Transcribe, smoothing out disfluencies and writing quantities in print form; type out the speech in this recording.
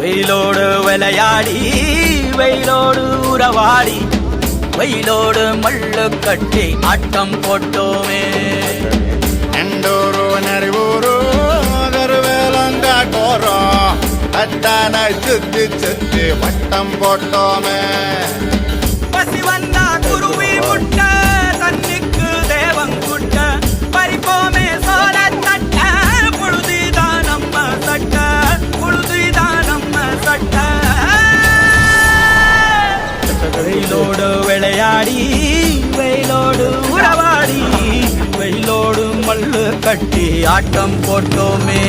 வெயிலோடு விளையாடி வெயிலோடு உறவாடி வெயிலோடு மல்லு கட்டி ஆட்டம் போட்டோமே. எண்டூரு நரிவூரு கருவேலங்காட்டோரம் அத்தானை சுத்தி சுத்தி வட்டம் போட்டோமே. பசி வந்தா குருவி முட்ட தண்ணிக்கு தேவங்குட்ட பறிப்போமே சோழ தட்ட புழுதிதான் நம்ம சட்ட புழுதிதான் நம்ம சட்ட. வெயிலோடு விளையாடி வெயிலோடு உறவாடி வெயிலோடு மல்லு கட்டி ஆட்டம் போட்டோமே.